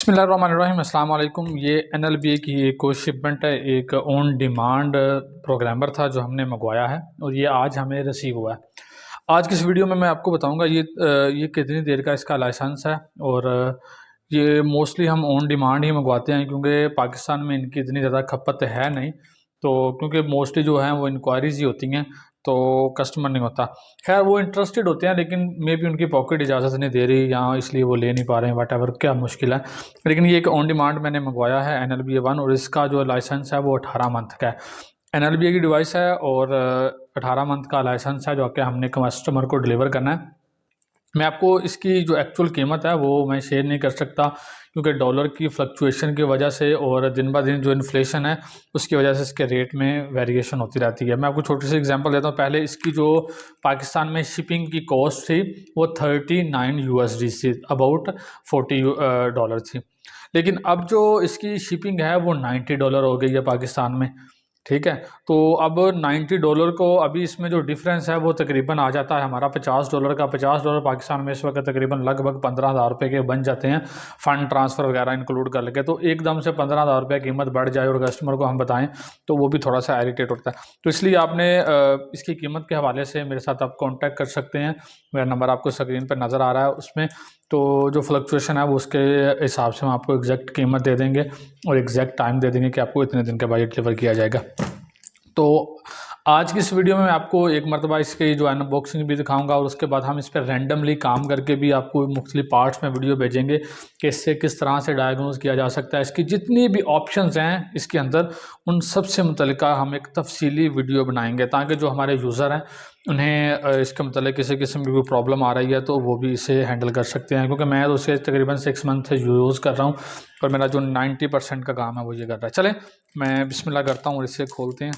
बिस्मिल्लाहिर्रहमानिर्रहीम अस्सलाम वालेकुम। ये एनएलबीए की एक शिपमेंट है, एक ऑन डिमांड प्रोग्रामर था जो हमने मंगवाया है और ये आज हमें रिसीव हुआ है। आज की इस वीडियो में मैं आपको बताऊंगा ये कितनी देर का इसका लाइसेंस है और ये मोस्टली हम ऑन डिमांड ही मंगवाते हैं क्योंकि पाकिस्तान में इनकी इतनी ज़्यादा खपत है नहीं, तो क्योंकि मोस्टली जो है वो इंक्वायरीज ही होती हैं तो कस्टमर नहीं होता। खैर वो इंटरेस्टेड होते हैं लेकिन मे बी उनकी पॉकेट इजाज़त नहीं दे रही या इसलिए वो ले नहीं पा रहे हैं, वट एवर क्या मुश्किल है। लेकिन ये एक ऑन डिमांड मैंने मंगवाया है NLBA 1 और इसका जो लाइसेंस है वो 18 मंथ का है। NLBA की डिवाइस है और 18 मंथ का लाइसेंस है जो कि हमने कस्टमर को डिलीवर करना है। मैं आपको इसकी जो एक्चुअल कीमत है वो मैं शेयर नहीं कर सकता क्योंकि डॉलर की फ्लक्चुएशन की वजह से और दिन ब दिन जो इन्फ्लेशन है उसकी वजह से इसके रेट में वेरिएशन होती रहती है। मैं आपको छोटी सी एग्जांपल देता हूँ। पहले इसकी जो पाकिस्तान में शिपिंग की कॉस्ट थी वो 39 USD से अबाउट $40 थी, लेकिन अब जो इसकी शिपिंग है वो $90 हो गई है पाकिस्तान में। ठीक है, तो अब $90 को अभी इसमें जो डिफरेंस है वो तकरीबन आ जाता है हमारा $50 का। $50 पाकिस्तान में इस वक्त तकरीबन लगभग 15,000 रुपये के बन जाते हैं, फ़ंड ट्रांसफ़र वगैरह इंक्लूड कर लगे। तो एकदम से 15,000 रुपये कीमत बढ़ जाए और कस्टमर को हम बताएं तो वो भी थोड़ा सा इरिटेट होता है। तो इसलिए आपने इसकी कीमत के हवाले से मेरे साथ आप कॉन्टैक्ट कर सकते हैं। मेरा नंबर आपको स्क्रीन पर नज़र आ रहा है, उसमें तो जो फ्लक्चुएशन है वो उसके हिसाब से हम आपको एग्जैक्ट कीमत दे देंगे और एग्जैक्ट टाइम दे देंगे कि आपको इतने दिन के बाद डिलीवर किया जाएगा। तो आज की इस वीडियो में मैं आपको एक मरतबा इसकी जो अनबॉक्सिंग भी दिखाऊंगा और उसके बाद हम इस पर रैंडमली काम करके भी आपको मुख्तलिफ पार्ट्स में वीडियो भेजेंगे कि इससे किस तरह से डायग्नोज किया जा सकता है। इसकी जितनी भी ऑप्शंस हैं इसके अंदर उन सब से मुतल्लिका हम एक तफसीली वीडियो बनाएंगे ताकि जो हमारे यूज़र हैं उन्हें इसके मतलब किसी किस्म की कोई प्रॉब्लम आ रही है तो वो भी इसे हैंडल कर सकते हैं। क्योंकि मैं तो उसे तकरीबन 6 मंथ से यूज़ कर रहा हूँ और मेरा जो 90% का काम है वो ये कर रहा है। चलें मैं बिस्मिल्लाह करता हूँ और इसे खोलते हैं।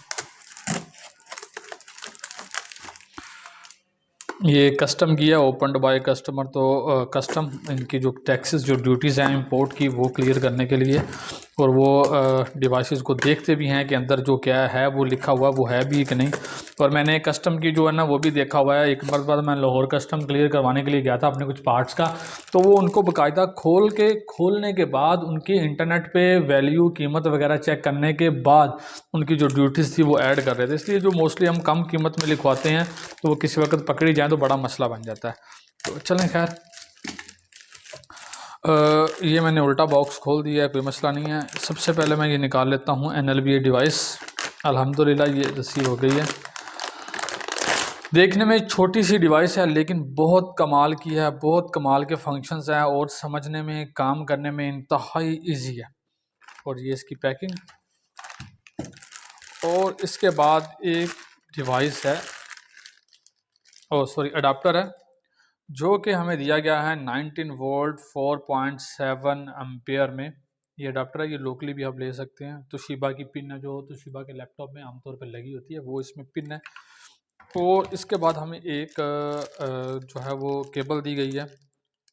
ये कस्टम की है, ओपनड बाय कस्टमर। तो कस्टम इनकी जो टैक्सेस जो ड्यूटीज़ हैं इंपोर्ट की वो क्लियर करने के लिए, और वो डिवाइसेस को देखते भी हैं कि अंदर जो क्या है वो लिखा हुआ वो है भी कि नहीं। और मैंने कस्टम की जो है ना वो भी देखा हुआ है। एक बार बाद मैं लाहौर कस्टम क्लियर करवाने के लिए गया था अपने कुछ पार्ट्स का, तो वो उनको बाकायदा खोलने के बाद उनकी इंटरनेट पे वैल्यू कीमत वगैरह चेक करने के बाद उनकी जो ड्यूटीज़ थी वो ऐड कर रहे थे। इसलिए जो मोस्टली हम कम कीमत में लिखवाते हैं तो वो किसी वक्त पकड़ी जाए तो बड़ा मसला बन जाता है। तो चलें खैर, ये मैंने उल्टा बॉक्स खोल दिया है, कोई मसला नहीं है। सबसे पहले मैं ये निकाल लेता हूँ NLBA डिवाइस। अल्हम्दुलिल्लाह ये रिसीव हो गई है। देखने में छोटी सी डिवाइस है लेकिन बहुत कमाल की है, बहुत कमाल के फंक्शंस हैं और समझने में काम करने में इंतहाई इजी है। और ये इसकी पैकिंग, और इसके बाद एक डिवाइस है, अडाप्टर है जो कि हमें दिया गया है 19 वोल्ट 4.7 एम्पेयर में। ये अडाप्टर है, ये लोकली भी आप ले सकते हैं। तोशिबा की पिन है जो तोशिबा के लैपटॉप में आमतौर पर लगी होती है वो इसमें पिन है। और इसके बाद हमें एक जो है वो केबल दी गई है,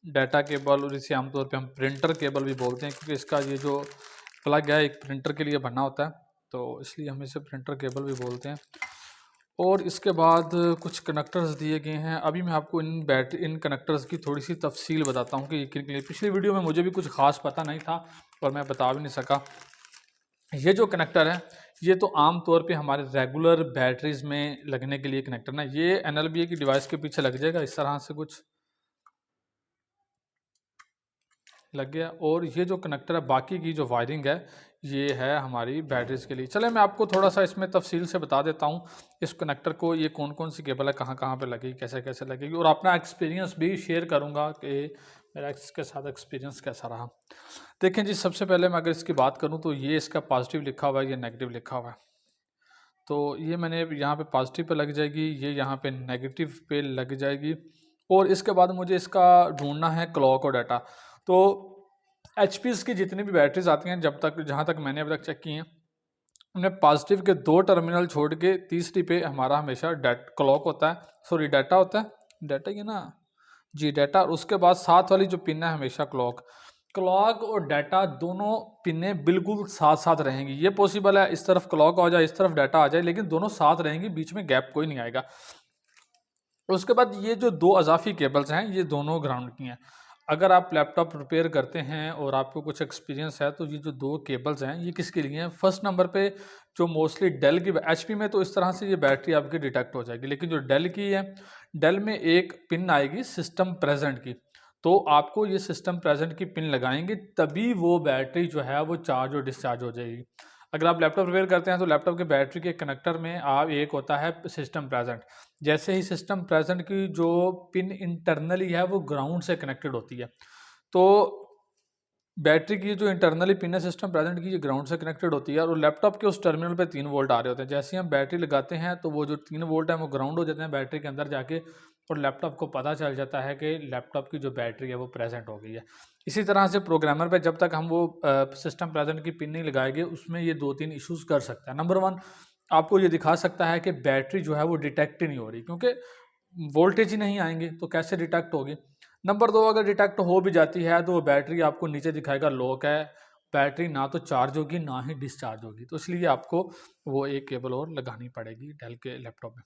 डाटा केबल, और इसे आमतौर पे हम प्रिंटर केबल भी बोलते हैं क्योंकि इसका ये जो प्लग है एक प्रिंटर के लिए बनना होता है, तो इसलिए हम इसे प्रिंटर केबल भी बोलते हैं। और इसके बाद कुछ कनेक्टर्स दिए गए हैं। अभी मैं आपको इन कनेक्टर्स की थोड़ी सी तफसील बताता हूँ कि ये किन के लिए। पिछली वीडियो में मुझे भी कुछ ख़ास पता नहीं था और मैं बता भी नहीं सका। ये जो कनेक्टर है ये तो आम तौर पे हमारे रेगुलर बैटरीज में लगने के लिए कनेक्टर ना, ये NLBA की डिवाइस के पीछे लग जाएगा, इस तरह से कुछ लग गया। और ये जो कनेक्टर है बाकी की जो वायरिंग है ये है हमारी बैटरीज के लिए। चले मैं आपको थोड़ा सा इसमें तफसील से बता देता हूँ इस कनेक्टर को, ये कौन कौन सी केबल है, कहाँ कहाँ पे लगेगी, कैसे कैसे लगेगी, और अपना एक्सपीरियंस भी शेयर करूँगा कि मेरा इसके साथ एक्सपीरियंस कैसा रहा। देखें जी, सबसे पहले मैं अगर इसकी बात करूँ तो ये इसका पॉजिटिव लिखा हुआ है, ये नेगेटिव लिखा हुआ है। तो ये मैंने यहाँ पे पॉजिटिव पे लग जाएगी, ये यहाँ पे नेगेटिव पे लग जाएगी। और इसके बाद मुझे इसका ढूंढना है क्लॉक और डाटा। तो HP की जितनी भी बैटरीज आती हैं, जहाँ तक मैंने अभी तक चेक की हैं, हमने पॉजिटिव के 2 टर्मिनल छोड़ के तीसरी पे हमारा हमेशा क्लॉक होता है, डाटा होता है, डाटा ये ना जी डाटा। और उसके बाद साथ वाली जो पिन है हमेशा क्लॉक और डाटा दोनों पिनें बिल्कुल साथ साथ रहेंगी। ये पॉसिबल है इस तरफ क्लॉक आ जाए इस तरफ डाटा आ जाए, लेकिन दोनों साथ रहेंगी, बीच में गैप कोई नहीं आएगा। उसके बाद ये जो 2 अजाफी केबल्स हैं ये दोनों ग्राउंड की हैं। अगर आप लैपटॉप रिपेयर करते हैं और आपको कुछ एक्सपीरियंस है तो ये जो 2 केबल्स हैं ये किसके लिए हैं? फर्स्ट नंबर पे जो मोस्टली डेल की, एचपी में तो इस तरह से ये बैटरी आपकी डिटेक्ट हो जाएगी, लेकिन जो डेल की है, डेल में एक पिन आएगी सिस्टम प्रेजेंट की। तो आपको ये सिस्टम प्रेजेंट की पिन लगाएंगे तभी वो बैटरी जो है वो चार्ज और डिस्चार्ज हो जाएगी। अगर आप लैपटॉप रिपेयर करते हैं तो लैपटॉप के बैटरी के कनेक्टर में आप एक होता है सिस्टम प्रेजेंट। जैसे ही सिस्टम प्रेजेंट की जो पिन इंटरनली है वो ग्राउंड से कनेक्टेड होती है, तो बैटरी की जो इंटरनली पिन है सिस्टम प्रेजेंट की, ये ग्राउंड से कनेक्टेड होती है और लैपटॉप के उस टर्मिनल पे 3 वोल्ट आ रहे होते हैं। जैसे ही हम बैटरी लगाते हैं तो वो जो 3 वोल्ट है वो ग्राउंड हो जाते हैं बैटरी के अंदर जाके, और लैपटॉप को पता चल जाता है कि लैपटॉप की जो बैटरी है वो प्रेजेंट हो गई है। इसी तरह से प्रोग्रामर पे जब तक हम वो सिस्टम प्रेजेंट की पिन नहीं लगाएंगे उसमें ये 2-3 इश्यूज कर सकता है। नंबर 1, आपको ये दिखा सकता है कि बैटरी जो है वो डिटेक्ट ही नहीं हो रही, क्योंकि वोल्टेज ही नहीं आएंगे तो कैसे डिटेक्ट होगी। नंबर 2, अगर डिटेक्ट हो भी जाती है तो वो बैटरी आपको नीचे दिखाएगा लॉक है, बैटरी ना तो चार्ज होगी ना ही डिस्चार्ज होगी, तो इसलिए आपको वो एक केबल और लगानी पड़ेगी डेल के लैपटॉप में।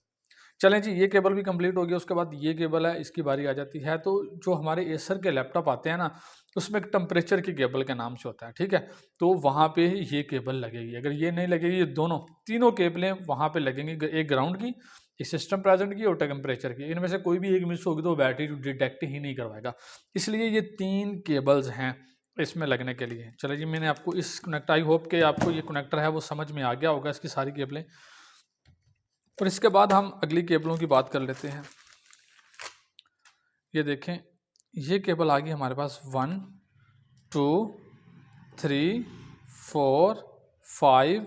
चलें जी, ये केबल भी कंप्लीट हो गया। उसके बाद ये केबल है, इसकी बारी आ जाती है। तो जो हमारे एसर के लैपटॉप आते हैं ना, उसमें एक टेम्परेचर की केबल के नाम से होता है, ठीक है। तो वहाँ पे ये केबल लगेगी। अगर ये नहीं लगेगी, ये दोनों तीनों केबलें वहाँ पे लगेंगी, एक ग्राउंड की, एक सिस्टम प्रेजेंट की और टेम्परेचर की। इनमें से कोई भी एक मिस होगी तो बैटरी डिटेक्ट ही नहीं करवाएगा, इसलिए ये 3 केबल्स हैं इसमें लगने के लिए। चलिए जी, मैंने आपको इस कनेक्ट, आई होप कि आपको ये कनेक्टर है वो समझ में आ गया होगा, इसकी सारी केबलें। और इसके बाद हम अगली केबलों की बात कर लेते हैं। ये देखें, ये केबल आ गई हमारे पास 1 2 3 4 5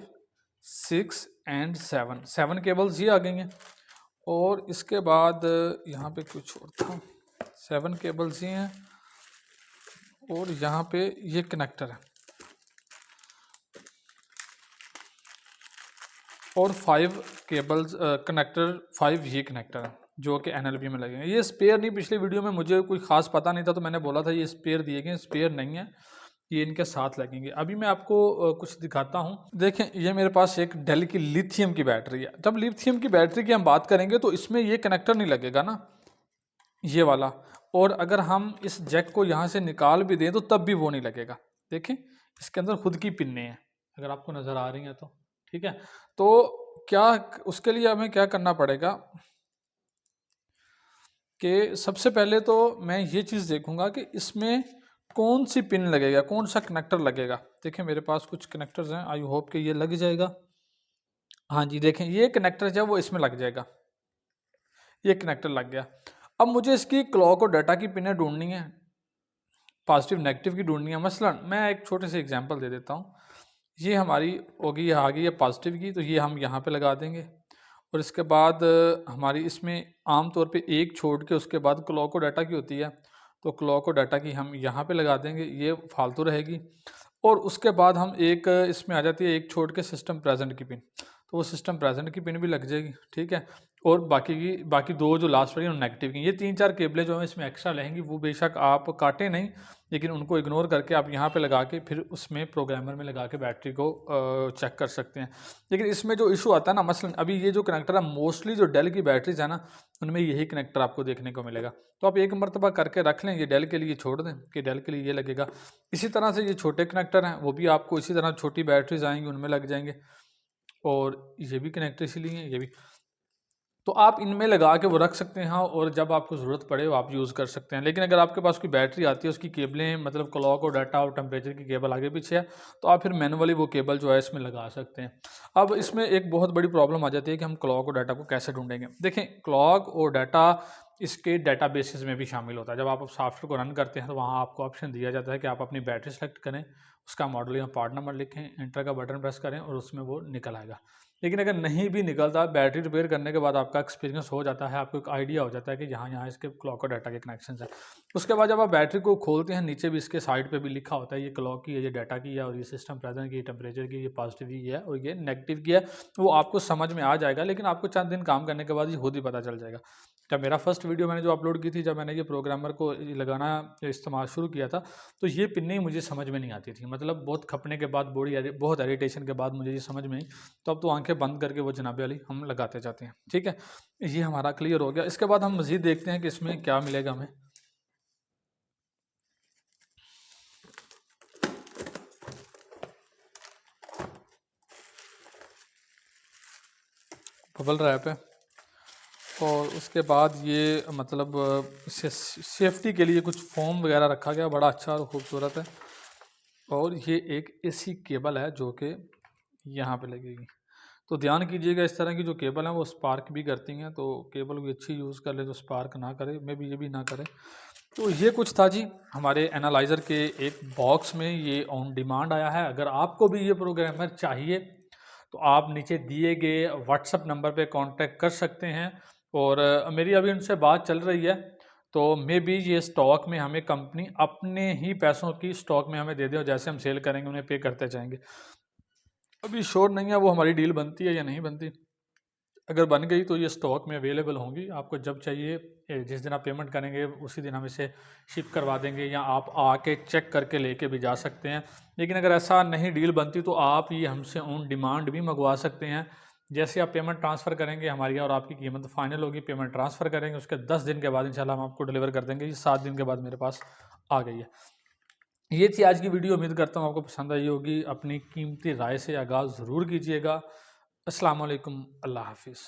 6 एंड 7 केबल्स ये आ गई हैं। और इसके बाद यहाँ पे कुछ और था, 7 केबल्स ही हैं और यहाँ पे ये कनेक्टर है और 5 केबल्स कनेक्टर, 5 ये कनेक्टर है जो कि एनएलबी में लगेंगे। ये स्पेयर नहीं, पिछली वीडियो में मुझे कोई खास पता नहीं था तो मैंने बोला था ये स्पेयर दिए गए, स्पेयर नहीं है, ये इनके साथ लगेंगे। अभी मैं आपको कुछ दिखाता हूँ। देखें, ये मेरे पास एक डेल की लिथियम की बैटरी है। जब लिथियम की बैटरी की हम बात करेंगे तो इसमें ये कनेक्टर नहीं लगेगा ना, ये वाला। और अगर हम इस जैक को यहाँ से निकाल भी दें तो तब भी वो नहीं लगेगा। देखें, इसके अंदर खुद की पिन्ने हैं, अगर आपको नज़र आ रही हैं तो, ठीक है। तो क्या उसके लिए हमें क्या करना पड़ेगा कि सबसे पहले तो मैं ये चीज़ देखूंगा कि इसमें कौन सी पिन लगेगा, कौन सा कनेक्टर लगेगा। देखें, मेरे पास कुछ कनेक्टर्स हैं, आई होप कि ये लग जाएगा। हाँ जी, देखें, ये कनेक्टर जो है वो इसमें लग जाएगा, ये कनेक्टर लग गया। अब मुझे इसकी क्लॉक और डाटा की पिनें ढूंढनी है, पॉजिटिव नेगेटिव की ढूंढनी है। मसलन मैं एक छोटे से एग्जांपल दे देता हूँ। ये हमारी होगी, आ गई है पॉजिटिव की, तो ये हम यहाँ पे लगा देंगे। और इसके बाद हमारी इसमें आम तौर पे एक छोड़ के उसके बाद क्लॉक और डाटा की होती है, तो क्लॉक और डाटा की हम यहाँ पे लगा देंगे, ये फालतू रहेगी। और उसके बाद हम एक इसमें आ जाती है एक छोड़ के सिस्टम प्रेजेंट की पिन, तो वो सिस्टम प्रेजेंट की पिन भी लग जाएगी, ठीक है। और बाकी 2 जो लास्ट वाली नेगेटिव की, ये 3-4 केबलें जो है इसमें एक्स्ट्रा रहेंगी, वो बेशक आप काटें नहीं, लेकिन उनको इग्नोर करके आप यहाँ पे लगा के फिर उसमें प्रोग्रामर में लगा के बैटरी को चेक कर सकते हैं। लेकिन इसमें जो इशू आता है ना, मसलन अभी ये जो कनेक्टर है, मोस्टली जो डेल की बैटरीज है ना, उनमें यही कनेक्टर आपको देखने को मिलेगा। तो आप एक मरतबा करके रख लें, ये डेल के लिए छोड़ दें कि डेल के लिए ये लगेगा। इसी तरह से ये छोटे कनेक्टर हैं, वो भी आपको इसी तरह छोटी बैटरीज आएंगी उनमें लग जाएंगे। और ये भी कनेक्टर इसीलिए हैं, ये भी, तो आप इनमें लगा के वो रख सकते हैं और जब आपको ज़रूरत पड़े वो आप यूज़ कर सकते हैं। लेकिन अगर आपके पास कोई बैटरी आती है, उसकी केबलें मतलब क्लॉक और डाटा और टेम्परेचर की केबल आगे पीछे है, तो आप फिर मैनुअली वो केबल जो है इसमें लगा सकते हैं। अब इसमें एक बहुत बड़ी प्रॉब्लम आ जाती है कि हम क्लॉक और डाटा को कैसे ढूंढेंगे। देखें, क्लॉक और डाटा इसके डाटा बेसिस में भी शामिल होता है। जब आप सॉफ्टवेयर को रन करते हैं तो वहाँ आपको ऑप्शन दिया जाता है कि आप अपनी बैटरी सेलेक्ट करें, उसका मॉडल या पार्ट नंबर लिखें, एंटर का बटन प्रेस करें और उसमें वो निकल आएगा। लेकिन अगर नहीं भी निकलता, बैटरी रिपेयर करने के बाद आपका एक्सपीरियंस हो जाता है, आपको एक आइडिया हो जाता है कि यहाँ यहाँ इसके क्लॉक और डाटा के कनेक्शन है। उसके बाद जब आप बैटरी को खोलते हैं, नीचे भी इसके साइड पे भी लिखा होता है ये क्लॉक की है, ये डाटा की है, और ये सिस्टम प्रेजेंट की, टेम्परेचर की, ये पॉजिटिव की है और ये नेगेटिव की है। वो आपको समझ में आ जाएगा, लेकिन आपको चंद दिन काम करने के बाद ये खुद ही पता चल जाएगा। जब मेरा फर्स्ट वीडियो मैंने जो अपलोड की थी, जब मैंने ये प्रोग्रामर को लगाना इस्तेमाल शुरू किया था, तो ये पिन्नी मुझे समझ में नहीं आती थी। मतलब बहुत खपने के बाद, बहुत इरिटेशन के बाद मुझे ये समझ में आई। तो अब तो आंखें बंद करके वो जनाबे वाली हम लगाते जाते हैं, ठीक है। ये हमारा क्लियर हो गया। इसके बाद हम मज़ीद देखते हैं कि इसमें क्या मिलेगा हमें। बबल रैप है। और उसके बाद ये मतलब सेफ्टी के लिए कुछ फोम वगैरह रखा गया, बड़ा अच्छा और ख़ूबसूरत है। और ये एक एसी केबल है जो कि यहाँ पे लगेगी। तो ध्यान कीजिएगा, इस तरह की जो केबल हैं वो स्पार्क भी करती हैं, तो केबल भी अच्छी यूज़ कर ले तो स्पार्क ना करे, मे भी ये भी ना करे। तो ये कुछ था जी हमारे एनालाइज़र के एक बॉक्स में, ये ऑन डिमांड आया है। अगर आपको भी ये प्रोग्रामर चाहिए तो आप नीचे दिए गए व्हाट्सएप नंबर पे कांटेक्ट कर सकते हैं। और मेरी अभी उनसे बात चल रही है, तो मे बी ये स्टॉक में हमें कंपनी अपने ही पैसों की स्टॉक में हमें दे दे, और जैसे हम सेल करेंगे उन्हें पे करते जाएंगे। अभी श्योर नहीं है वो हमारी डील बनती है या नहीं बनती। अगर बन गई तो ये स्टॉक में अवेलेबल होंगी, आपको जब चाहिए जिस दिन आप पेमेंट करेंगे उसी दिन हम इसे शिप करवा देंगे, या आप आके चेक करके लेके भी जा सकते हैं। लेकिन अगर ऐसा नहीं डील बनती तो आप ये हमसे ऑन डिमांड भी मंगवा सकते हैं। जैसे आप पेमेंट ट्रांसफ़र करेंगे हमारी और आपकी कीमत फाइनल होगी, पेमेंट ट्रांसफ़र करेंगे, उसके 10 दिन के बाद इंशाल्लाह हम आपको डिलीवर कर देंगे। ये 7 दिन के बाद मेरे पास आ गई है। ये थी आज की वीडियो, उम्मीद करता हूँ आपको पसंद आई होगी। अपनी कीमती राय से आगाज़ ज़रूर कीजिएगा। अस्सलाम वालेकुम, अल्लाह हाफ़िज़।